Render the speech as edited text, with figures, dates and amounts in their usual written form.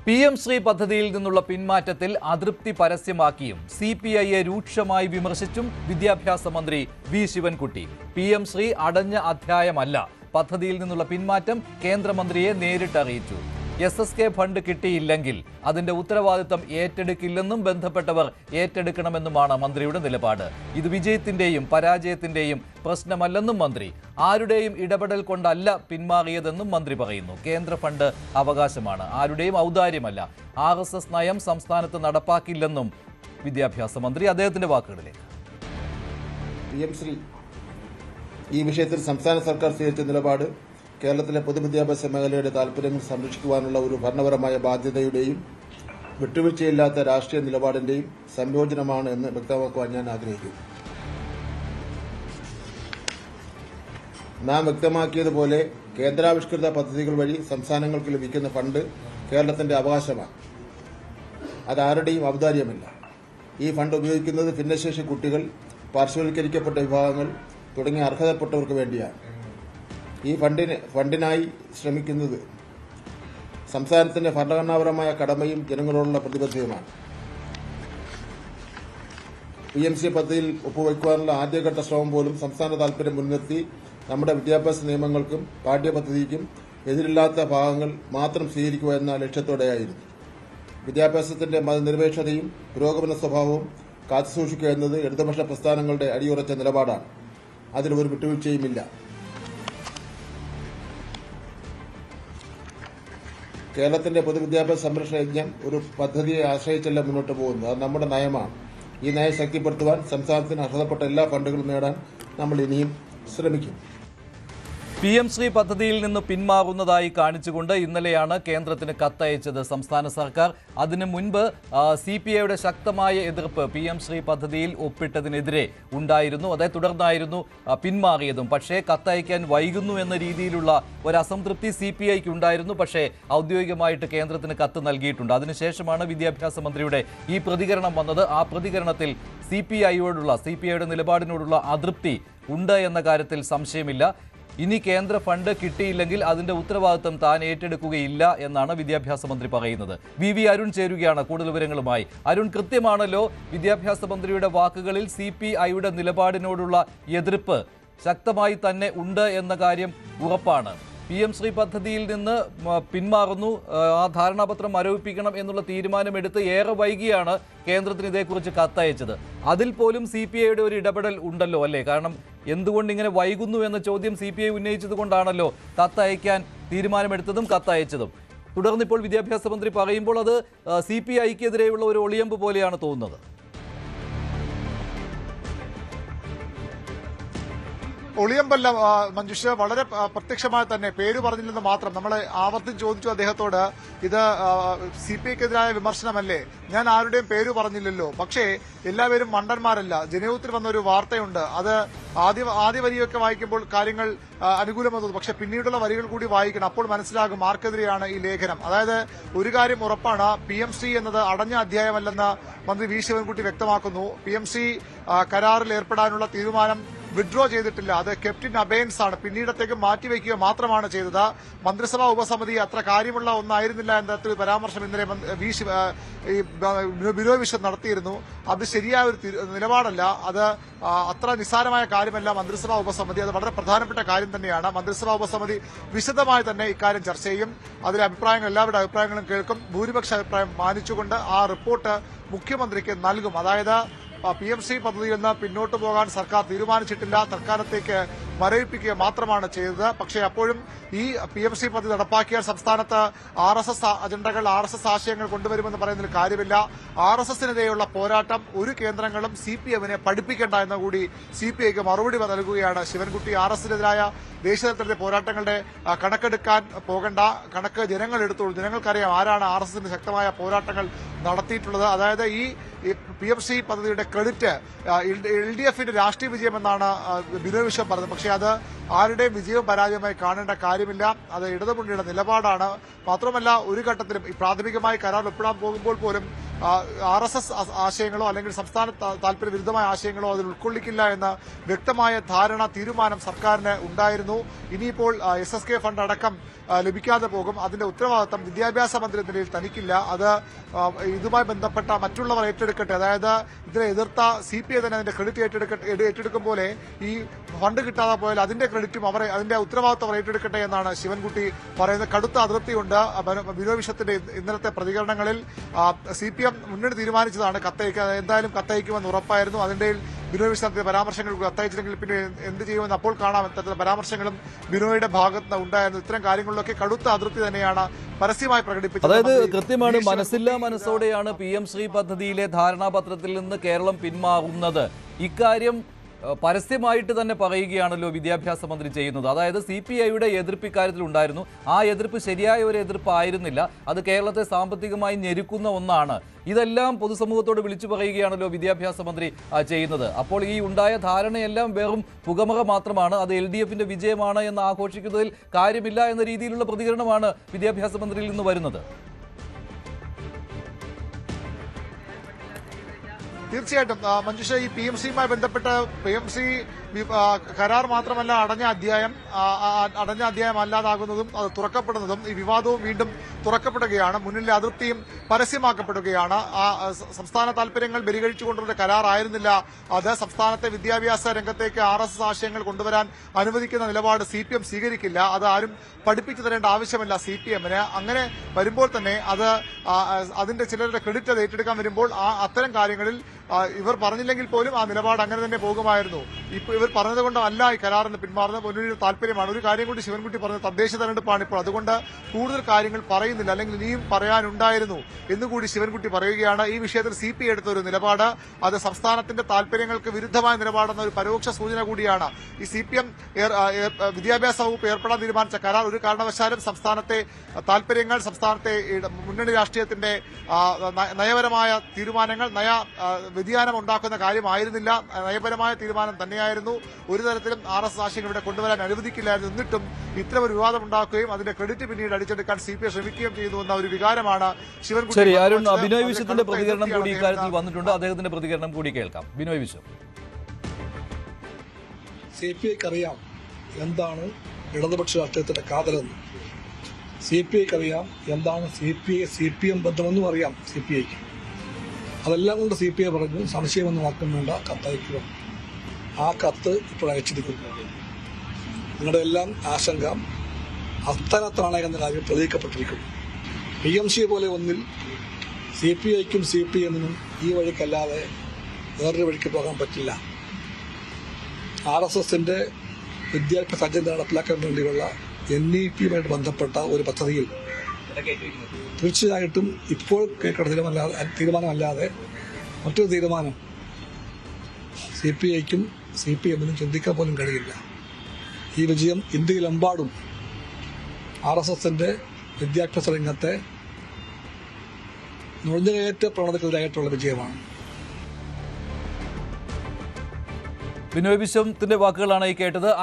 PM Shri പദ്ധതിയിൽ നിന്നുള്ള പിന്മാറ്റത്തിൽ അതൃപ്തി പരസ്യമാക്കിയും CPIയെ രൂക്ഷമായി വിമർശിച്ചും വിദ്യാഭ്യാസ മന്ത്രി വി ശിവൻകുട്ടി. PM ശ്രീ അടഞ്ഞ അധ്യായമല്ല. പദ്ധതിയിൽ നിന്നുള്ള പിന്മാറ്റം കേന്ദ്രമന്ത്രിയെ നേരിട്ട് അറിയിച്ചു. SSK ഫണ്ട് കിട്ടിയില്ലെങ്കിൽ അതിന്റെ ഉത്തരവാദിത്തം ഏറ്റെടുക്കില്ലെന്നും ബന്ധപ്പെട്ടവർ ഏറ്റെടുക്കണമെന്നുമാണ് മന്ത്രിയുടെ നിലപാട്. ഇത് വിജയത്തിന്റെയും പരാജയത്തിന്റെയും പ്രശ്നമല്ലെന്നും മന്ത്രി. ആരുടെയും ഇടപെടൽ കൊണ്ടല്ല പിന്മാറിയതെന്നും മന്ത്രി പറയുന്നു. കേന്ദ്ര ഫണ്ട് അവകാശമാണ്, ആരുടെയും ഔദാര്യമല്ല. RSS നയം സംസ്ഥാനത്ത് നടപ്പാക്കില്ലെന്നും വിദ്യാഭ്യാസ മന്ത്രി. അദ്ദേഹത്തിന്റെ വാക്കുകളിലേക്ക്. PM ശ്രീ ഈ വിഷയത്തിൽ സംസ്ഥാന സർക്കാർ സ്വീകരിച്ച നിലപാട് കേരളത്തിലെ പൊതുവിദ്യാഭ്യാസ മേഖലയുടെ താൽപര്യങ്ങൾ സംരക്ഷിക്കുവാനുള്ള ഒരു ഭരണപരമായ ബാധ്യതയുടെയും വിട്ടുവീഴ്ചയില്ലാത്ത രാഷ്ട്രീയ നിലപാടിന്റെയും സംയോജനമാണ് എന്ന് വ്യക്തമാക്കുവാൻ ഞാൻ ആഗ്രഹിക്കുന്നു. നാം വ്യക്തമാക്കിയതുപോലെ കേന്ദ്രാവിഷ്കൃത പദ്ധതികൾ വഴി സംസ്ഥാനങ്ങൾക്ക് ലഭിക്കുന്ന ഫണ്ട് കേരളത്തിന്റെ അവകാശമാണ്. അതാരുടെയും ഔദാര്യമല്ല. ഈ ഫണ്ട് ഉപയോഗിക്കുന്നത് ഭിന്നശേഷി കുട്ടികൾ, പാർശ്വവൽക്കരിക്കപ്പെട്ട വിഭാഗങ്ങൾ തുടങ്ങിയ അർഹതപ്പെട്ടവർക്ക് വേണ്ടിയാണ്. ഈ ഫണ്ടിനായി ശ്രമിക്കുന്നത് സംസ്ഥാനത്തിന്റെ ഭരണഘടനാപരമായ കടമയും ജനങ്ങളോടുള്ള പ്രതിബദ്ധതയുമാണ്. PMC പദ്ധതിയിൽ ഒപ്പുവയ്ക്കുവാനുള്ള ആദ്യഘട്ട ശ്രമം പോലും സംസ്ഥാന താൽപര്യം മുൻനിർത്തി നമ്മുടെ വിദ്യാഭ്യാസ നിയമങ്ങൾക്കും പാഠ്യപദ്ധതിക്കും എതിരില്ലാത്ത ഭാഗങ്ങൾ മാത്രം സ്വീകരിക്കുക എന്ന ലക്ഷ്യത്തോടെയായിരുന്നു. വിദ്യാഭ്യാസത്തിന്റെ മതനിരപേക്ഷതയും പുരോഗമന സ്വഭാവവും കാത്തുസൂക്ഷിക്കുക എന്നത് ഇടതുപക്ഷ പ്രസ്ഥാനങ്ങളുടെ അടിയുറച്ച നിലപാടാണ്. അതിൽ ഒരു വിട്ടുവീഴ്ചയുമില്ല. കേരളത്തിന്റെ പൊതുവിദ്യാഭ്യാസ സംരക്ഷണ യജ്ഞം ഒരു പദ്ധതിയെ ആശ്രയിച്ചല്ല മുന്നോട്ട് പോകുന്നത്. അത് നമ്മുടെ നയമാണ്. ഈ നയം ശക്തിപ്പെടുത്തുവാൻ സംസ്ഥാനത്തിന് അർഹതപ്പെട്ട എല്ലാ ഫണ്ടുകളും നേടാൻ നമ്മൾ ഇനിയും ശ്രമിക്കും. PM ശ്രീ പദ്ധതിയിൽ നിന്ന് പിന്മാറുന്നതായി കാണിച്ചുകൊണ്ട് ഇന്നലെയാണ് കേന്ദ്രത്തിന് കത്തയച്ചത് സംസ്ഥാന സർക്കാർ. അതിനു മുൻപ് CPIയുടെ ശക്തമായ എതിർപ്പ് PM ശ്രീ പദ്ധതിയിൽ ഒപ്പിട്ടതിനെതിരെ ഉണ്ടായിരുന്നു. അതേ തുടർന്നായിരുന്നു പിന്മാറിയതും. പക്ഷേ കത്തയക്കാൻ വൈകുന്നു എന്ന രീതിയിലുള്ള ഒരു അസംതൃപ്തി CPIക്ക് ഉണ്ടായിരുന്നു. പക്ഷേ ഔദ്യോഗികമായിട്ട് കേന്ദ്രത്തിന് കത്ത് നൽകിയിട്ടുണ്ട്. അതിനുശേഷമാണ് വിദ്യാഭ്യാസ മന്ത്രിയുടെ ഈ പ്രതികരണം വന്നത്. ആ പ്രതികരണത്തിൽ CPIയുടെ നിലപാടിനോടുള്ള അതൃപ്തി ഉണ്ട് എന്ന കാര്യത്തിൽ സംശയമില്ല. ഇനി കേന്ദ്ര ഫണ്ട് കിട്ടിയില്ലെങ്കിൽ അതിന്റെ ഉത്തരവാദിത്തം താൻ ഏറ്റെടുക്കുകയില്ല എന്നാണ് വിദ്യാഭ്യാസ മന്ത്രി പറയുന്നത്. വി അരുൺ ചേരുകയാണ് കൂടുതൽ വിവരങ്ങളുമായി. അരുൺ, കൃത്യമാണല്ലോ വിദ്യാഭ്യാസ മന്ത്രിയുടെ വാക്കുകളിൽ CPIയുടെ നിലപാടിനോടുള്ള എതിർപ്പ് ശക്തമായി തന്നെ ഉണ്ട് എന്ന കാര്യം ഉറപ്പാണ്. PM ശ്രീ പദ്ധതിയിൽ നിന്ന് പിന്മാറുന്നു, ആ ധാരണാപത്രം മരവിപ്പിക്കണം എന്നുള്ള തീരുമാനമെടുത്ത് ഏറെ വൈകിയാണ് കേന്ദ്രത്തിന് ഇതേക്കുറിച്ച് കത്തയച്ചത്. അതിൽ പോലും CPIയുടെ ഒരു ഇടപെടൽ ഉണ്ടല്ലോ അല്ലേ? കാരണം എന്തുകൊണ്ട് ഇങ്ങനെ വൈകുന്നു എന്ന ചോദ്യം CPI ഉന്നയിച്ചത് കൊണ്ടാണല്ലോ കത്തയക്കാൻ തീരുമാനമെടുത്തതും കത്തയച്ചതും. തുടർന്നിപ്പോൾ വിദ്യാഭ്യാസ മന്ത്രി പറയുമ്പോൾ അത് CPIക്കെതിരെയുള്ള ഒരു ഒളിയമ്പ് പോലെയാണ് തോന്നുന്നത്. ഒളിയമ്പല്ല മഞ്ജുഷ, വളരെ പ്രത്യക്ഷമായി തന്നെ പേര് പറഞ്ഞില്ലെന്ന് മാത്രം. നമ്മൾ ആവർത്തിച്ച് ചോദിച്ചു അദ്ദേഹത്തോട്, ഇത് CPIക്കെതിരായ വിമർശനമല്ലേ? ഞാൻ ആരുടെയും പേര് പറഞ്ഞില്ലല്ലോ. പക്ഷേ എല്ലാവരും മണ്ടന്മാരല്ല. ജനയൂത്തിൽ വന്നൊരു വാർത്തയുണ്ട്. അത് ആദ്യ വരിയൊക്കെ വായിക്കുമ്പോൾ കാര്യങ്ങൾ അനുകൂലമെന്ന് തോന്നും. പക്ഷെ പിന്നീടുള്ള വരികൾ കൂടി വായിക്കണം. അപ്പോൾ മനസ്സിലാകും ആർക്കെതിരെയാണ് ഈ ലേഖനം. അതായത് ഒരു കാര്യം ഉറപ്പാണ്, PMC എന്നത് അടഞ്ഞ അധ്യായമല്ലെന്ന് മന്ത്രി വി ശിവൻകുട്ടി വ്യക്തമാക്കുന്നു. PMC കരാറിൽ ഏർപ്പെടാനുള്ള തീരുമാനം വിഡ്രോ ചെയ്തിട്ടില്ല. അത് കെപ്റ്റ് ഇൻ അബെയൻസ് ആണ്. പിന്നീടത്തേക്ക് മാറ്റിവെക്കുക മാത്രമാണ് ചെയ്തത്. മന്ത്രിസഭാ ഉപസമിതി അത്ര കാര്യമുള്ള ഒന്നായിരുന്നില്ല എന്ന പരാമർശം ഇന്നലെ ബിനോയ് വിശ്വം നടത്തിയിരുന്നു. അത് ശരിയായ ഒരു നിലപാടല്ല. അത് അത്ര നിസ്സാരമായ കാര്യമല്ല മന്ത്രിസഭാ ഉപസമിതി. അത് വളരെ പ്രധാനപ്പെട്ട കാര്യം തന്നെയാണ്. മന്ത്രിസഭാ ഉപസമിതി വിശദമായി തന്നെ ഇക്കാര്യം ചർച്ച ചെയ്യും. അതിലെ അഭിപ്രായങ്ങൾ, എല്ലാവരുടെ അഭിപ്രായങ്ങളും കേൾക്കും. ഭൂരിപക്ഷ അഭിപ്രായം മാനിച്ചുകൊണ്ട് ആ റിപ്പോർട്ട് മുഖ്യമന്ത്രിക്ക് നൽകും. അതായത് PMC പദ്ധതിയിൽ നിന്ന് പിന്നോട്ട് പോകാൻ സർക്കാർ തീരുമാനിച്ചിട്ടില്ല. തൽക്കാലത്തേക്ക് മരവിപ്പിക്കുക മാത്രമാണ് ചെയ്തത്. പക്ഷേ അപ്പോഴും ഈ PMC പദ്ധതി നടപ്പാക്കിയാൽ സംസ്ഥാനത്ത് RSS അജണ്ടകൾ, RSS ആശയങ്ങൾ കൊണ്ടുവരുമെന്ന് പറയുന്നതിൽ കാര്യമില്ല. RSSനെതിരെയുള്ള പോരാട്ടം ഒരു കേന്ദ്രങ്ങളും CPMനെ പഠിപ്പിക്കേണ്ട എന്ന് കൂടി CPIക്ക് മറുപടി നൽകുകയാണ് ശിവൻകുട്ടി. RSSനെതിരായ ദേശീയതലത്തിലെ പോരാട്ടങ്ങളുടെ കണക്കെടുക്കാൻ പോകണ്ട, കണക്ക് ജനങ്ങൾ എടുത്തോളൂ. ജനങ്ങൾക്കറിയാം ആരാണ് RSSന്റെ ശക്തമായ പോരാട്ടങ്ങൾ നടത്തിയിട്ടുള്ളത്. അതായത് ഈ PMC പദ്ധതിയുടെ ക്രെഡിറ്റ് LDFന്റെ രാഷ്ട്രീയ വിജയമെന്നാണ് ബിനോയ് വിശ്വം പറഞ്ഞത്. പക്ഷേ അത് ആരുടെയും വിജയവും പരാജയമായി കാണേണ്ട കാര്യമില്ല. അത് ഇടതുമുന്നണിയുടെ നിലപാടാണ്. മാത്രമല്ല ഒരു ഘട്ടത്തിലും പ്രാഥമികമായി കരാർ ഒപ്പിടാൻ പോകുമ്പോൾ പോലും RSS ആശയങ്ങളോ അല്ലെങ്കിൽ സംസ്ഥാന താൽപര്യ വിരുദ്ധമായ ആശയങ്ങളോ അതിൽ ഉൾക്കൊള്ളിക്കില്ല എന്ന വ്യക്തമായ തീരുമാനം സർക്കാരിന് ഉണ്ടായിരുന്നു. ഇനിയിപ്പോൾ SSK ഫണ്ട് അടക്കം ലഭിക്കാതെ പോകും. അതിന്റെ ഉത്തരവാദിത്തം വിദ്യാഭ്യാസ മന്ത്രി എന്ന നിലയിൽ തനിക്കില്ല. അത് ഇതുമായി ബന്ധപ്പെട്ട മറ്റുള്ളവർ ഏറ്റെടുക്കട്ടെ. അതായത് ഇതിനെ എതിർത്ത CPI തന്നെ അതിന്റെ ക്രെഡിറ്റ് ഏറ്റെടുക്കും പോലെ ഈ ഫണ്ട് കിട്ടാതെ പോയാൽ അതിന്റെ ക്രെഡിറ്റും അതിന്റെ ഉത്തരവാദിത്തം അവർ ഏറ്റെടുക്കട്ടെ എന്നാണ് ശിവൻകുട്ടി പറയുന്നത്. കടുത്ത അതൃപ്തിയുണ്ട് ബിനോയ് വിശ്വത്തിന്റെ ഇന്നലത്തെ പ്രതികരണങ്ങളിൽ. CPM മുന്നണി തീരുമാനിച്ചതാണ് കത്തയക്കുക, എന്തായാലും കത്തയക്കുമെന്ന് ഉറപ്പായിരുന്നു. അതിന്റെ ബിനോയ് വിശ്വത്തിന്റെ പരാമർശങ്ങൾ കത്തയച്ചില്ലെങ്കിൽ പിന്നെ എന്ത് ചെയ്യുമെന്ന് അപ്പോൾ കാണാം. ഇത്തരത്തിലുള്ള പരാമർശങ്ങളും ബിനോയുടെ ഭാഗത്ത് ഉണ്ടായിരുന്നു. ഇത്തരം കാര്യങ്ങളിലൊക്കെ കടുത്ത അതൃപ്തി തന്നെയാണ് പരസ്യമായി പ്രകടിപ്പിച്ചത്. അതായത് കൃത്യമാണ്, മനസ്സില്ലാ മനസ്സോടെയാണ് PM ശ്രീ പദ്ധതിയിലെ ധാരണാപത്രത്തിൽ നിന്ന് കേരളം പിന്മാറുന്നത്. ഇക്കാര്യം പരസ്യമായിട്ട് തന്നെ പറയുകയാണല്ലോ വിദ്യാഭ്യാസ മന്ത്രി ചെയ്യുന്നത്. അതായത് CPIയുടെ എതിർപ്പ് ഇക്കാര്യത്തിൽ ഉണ്ടായിരുന്നു. ആ എതിർപ്പ് ശരിയായ ഒരു എതിർപ്പ് ആയിരുന്നില്ല. അത് കേരളത്തെ സാമ്പത്തികമായി ഞെരുക്കുന്ന ഒന്നാണ്. ഇതെല്ലാം പൊതുസമൂഹത്തോട് വിളിച്ചു പറയുകയാണല്ലോ വിദ്യാഭ്യാസ മന്ത്രി ചെയ്യുന്നത്. അപ്പോൾ ഈ ഉണ്ടായ ധാരണയെല്ലാം വെറും പുകമറ മാത്രമാണ്, അത് LDFന്റെ വിജയമാണ് എന്ന് ആഘോഷിക്കുന്നതിൽ കാര്യമില്ല എന്ന രീതിയിലുള്ള പ്രതികരണമാണ് വിദ്യാഭ്യാസ മന്ത്രിയിൽ നിന്ന് വരുന്നത്. തീർച്ചയായിട്ടും മഞ്ജുഷ, ഈ PMCയുമായി ബന്ധപ്പെട്ട PMC കരാർ മാത്രമല്ല അടഞ്ഞ അധ്യായം അല്ലാതാകുന്നതും അത് തുറക്കപ്പെടുന്നതും ഈ വിവാദവും വീണ്ടും തുറക്കപ്പെടുകയാണ്. മുന്നിലെ അതൃപ്തിയും പരസ്യമാക്കപ്പെടുകയാണ്. സംസ്ഥാന താൽപര്യങ്ങൾ ബലികഴിച്ചുകൊണ്ടുള്ള കരാറായിരുന്നില്ല അത്. സംസ്ഥാനത്തെ വിദ്യാഭ്യാസ രംഗത്തേക്ക് RSS ആശയങ്ങൾ കൊണ്ടുവരാൻ അനുവദിക്കുന്ന നിലപാട് CPM സ്വീകരിക്കില്ല. അത് ആരും പഠിപ്പിച്ചു തരേണ്ട ആവശ്യമില്ല CPMന്. അങ്ങനെ വരുമ്പോൾ തന്നെ അതിന്റെ ചിലരുടെ ക്രെഡിറ്റ് അത് ഏറ്റെടുക്കാൻ വരുമ്പോൾ അത്തരം കാര്യങ്ങളിൽ ഇവർ പറഞ്ഞില്ലെങ്കിൽ പോലും ആ നിലപാട് അങ്ങനെ തന്നെ പോകുമായിരുന്നു. ഇവർ പറഞ്ഞതുകൊണ്ടല്ല ഈ കരാറിന് പിന്മാറുന്നത്, മുന്നണിയുടെ താല്പര്യമാണ്. ഒരു കാര്യം കൂടി ശിവൻകുട്ടി പറഞ്ഞത് തദ്ദേശ തെരഞ്ഞെടുപ്പാണ് ഇപ്പോൾ, അതുകൊണ്ട് കൂടുതൽ കാര്യങ്ങൾ പറയുന്നില്ല, അല്ലെങ്കിൽ ഇനിയും പറയാനുണ്ടായിരുന്നു എന്നുകൂടി ശിവൻകുട്ടി പറയുകയാണ്. ഈ വിഷയത്തിൽ CPI എടുത്ത ഒരു നിലപാട് അത് സംസ്ഥാനത്തിന്റെ താല്പര്യങ്ങൾക്ക് വിരുദ്ധമായ നിലപാടെന്ന ഒരു പരോക്ഷ സൂചന കൂടിയാണ്. ഈ CPM വിദ്യാഭ്യാസ വകുപ്പ് ഏർപ്പെടാൻ തീരുമാനിച്ച കരാർ ഒരു കാരണവശാലും സംസ്ഥാനത്തെ താല്പര്യങ്ങൾ, സംസ്ഥാനത്തെ മുന്നണി രാഷ്ട്രീയത്തിന്റെ നയപരമായ തീരുമാനങ്ങൾ, വ്യതിയാനം ഉണ്ടാക്കുന്ന കാര്യമായിരുന്നില്ല. നയപരമായ തീരുമാനം തന്നെയായിരുന്നു. ഒരു തരത്തിലും RSS ആശയങ്ങൾ ഇവിടെ കൊണ്ടുവരാൻ അനുവദിക്കില്ലായിരുന്നു. എന്നിട്ടും ഇത്തരം ഒരു വിവാദം ഉണ്ടാക്കുകയും അതിന്റെ ക്രെഡിറ്റ് പിന്നീട് അടിച്ചെടുക്കാൻ CPI ശ്രമിക്കുകയും ചെയ്യുന്നു എന്ന ഒരു വികാരമാണ് ശിവൻകുട്ടി. ശരി അരുൺ, ബിനോയ് വിശ്വത്തിന്റെ പ്രതികരണം കൂടി ഇക്കാര്യത്തിൽ വന്നിട്ടുണ്ട്. അദ്ദേഹത്തിന്റെ പ്രതികരണം കൂടി കേൾക്കാം. ബിനോയ് വിശ്വം. CPIക്ക് അറിയാം എന്താണ് ഇടതുപക്ഷ രാഷ്ട്രീയത്തിന്റെ കാതലെന്ന്. CPIക്ക് അറിയാം എന്താണ് CPM ബന്ധമെന്നും അറിയാം CPIക്ക്. അതെല്ലാം കൊണ്ട് CPI പറഞ്ഞു സംശയമൊന്നും ആർക്കും വേണ്ട, കത്തയക്കുക. ആ കത്ത് ഇപ്പോൾ അയച്ചിരിക്കുന്നു. നിങ്ങളുടെ എല്ലാം ആശങ്ക അസ്ഥാനത്താണ് എന്ന കാര്യം തെളിയിക്കപ്പെട്ടിരിക്കുന്നു. PMC പോലെ ഒന്നിൽ CPIക്കും CPMനും ഈ വഴിക്കല്ലാതെ വേറൊരു വഴിക്ക് പോകാൻ പറ്റില്ല. RSSന്റെ വിദ്യാഭ്യാസ അജണ്ട നടപ്പിലാക്കാൻ വേണ്ടിയുള്ള NEPയുമായിട്ട് ബന്ധപ്പെട്ട ഒരു പദ്ധതിയിൽ തീർച്ചയായിട്ടും ഇപ്പോൾ കേൾക്കേണ്ട തീരുമാനമല്ലാതെ മറ്റൊരു തീരുമാനം CPIക്കും CPMനും ചിന്തിക്കാൻ പോലും കഴിയില്ല. ഈ വിജയം ഇന്ത്യയിലെമ്പാടും RSSന്റെ വിദ്യാഭ്യാസ രംഗത്തെ നുഴഞ്ഞുകയറ്റ പ്രവണതയ്ക്കെതിരായിട്ടുള്ള വിജയമാണ്. ബിനോയ് വിശ്വത്തിന്റെ വാക്കുകളാണ് ഈ കേട്ടത്.